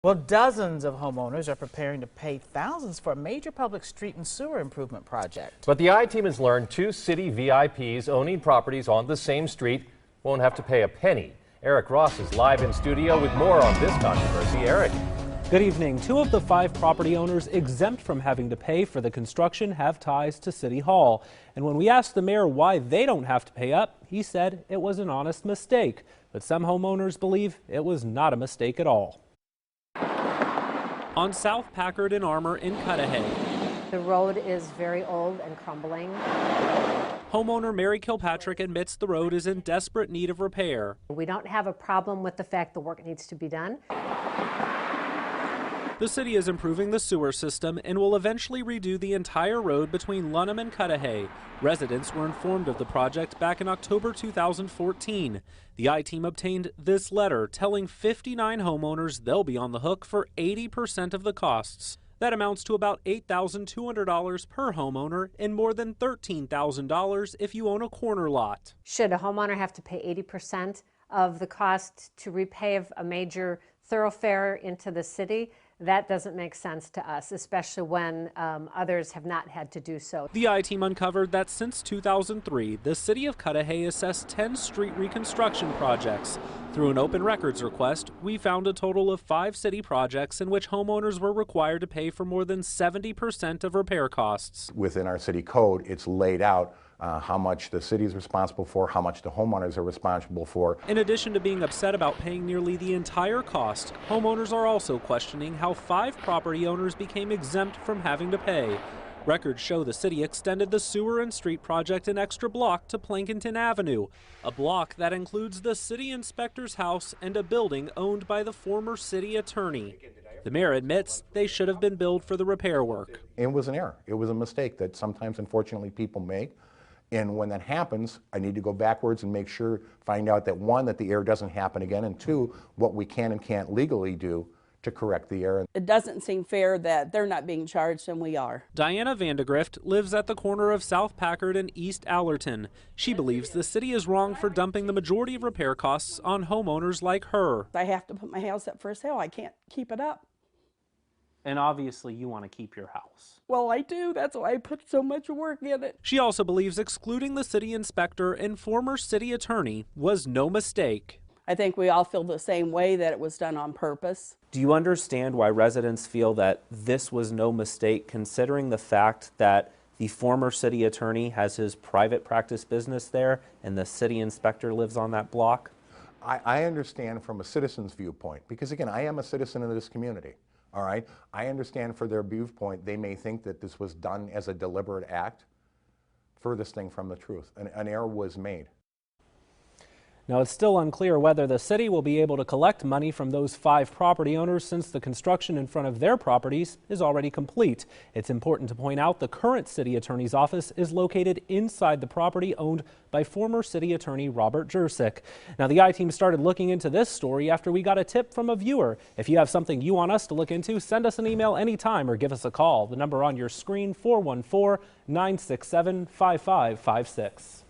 Well, dozens of homeowners are preparing to pay thousands for a major public street and sewer improvement project. But the I-Team has learned two city VIPs owning properties on the same street won't have to pay a penny. Eric Ross is live in studio with more on this controversy. Eric. Good evening. Two of the 5 property owners exempt from having to pay for the construction have ties to City Hall. And when we asked the mayor why they don't have to pay up, he said it was an honest mistake. But some homeowners believe it was not a mistake at all. On South Packard and Armour in Cudahy, the road is very old and crumbling. Homeowner Mary Kilpatrick admits the road is in desperate need of repair. We don't have a problem with the fact the work needs to be done. The city is improving the sewer system and will eventually redo the entire road between Lunham and Cudahy. Residents were informed of the project back in October 2014. The I-Team obtained this letter telling 59 homeowners they'll be on the hook for 80% of the costs. That amounts to about $8,200 per homeowner and more than $13,000 if you own a corner lot. Should a homeowner have to pay 80% of the cost to repave a major thoroughfare into the city? That doesn't make sense to us, especially when others have not had to do so. The I-Team uncovered that since 2003, the city of Cudahy assessed 10 street reconstruction projects. Through an open records request, we found a total of 5 city projects in which homeowners were required to pay for more than 70% of repair costs. Within our city code, it's laid out how much the city is responsible for, how much the homeowners are responsible for. In addition to being upset about paying nearly the entire cost, homeowners are also questioning how 5 property owners became exempt from having to pay. Records show the city extended the sewer and street project an extra block to Plankinton Avenue, a block that includes the city inspector's house and a building owned by the former city attorney. The mayor admits they should have been billed for the repair work. It was an error. It was a mistake that sometimes, unfortunately, people make. And when that happens, I need to go backwards and make sure, find out that 1, that the error doesn't happen again, and 2, what we can and can't legally do to correct the error. It doesn't seem fair that they're not being charged and we are. Diana Vandegrift lives at the corner of South Packard and East Allerton. She believes the city is wrong for dumping the majority of repair costs on homeowners like her. I have to put my house up for sale. I can't keep it up. And obviously you want to keep your house. Well, I do. That's why I put so much work in it. She also believes excluding the city inspector and former city attorney was no mistake. I think we all feel the same way, that it was done on purpose. Do you understand why residents feel that this was no mistake, considering the fact that the former city attorney has his private practice business there and the city inspector lives on that block? I understand from a citizen's viewpoint, because again, I am a citizen of this community. All right, I understand for their viewpoint, they may think that this was done as a deliberate act. Furthest thing from the truth. An error was made. Now, it's still unclear whether the city will be able to collect money from those 5 property owners since the construction in front of their properties is already complete. It's important to point out the current city attorney's office is located inside the property owned by former city attorney Robert Jurczyk. Now, the I-Team started looking into this story after we got a tip from a viewer. If you have something you want us to look into, send us an email anytime or give us a call. The number on your screen, 414-967-5556.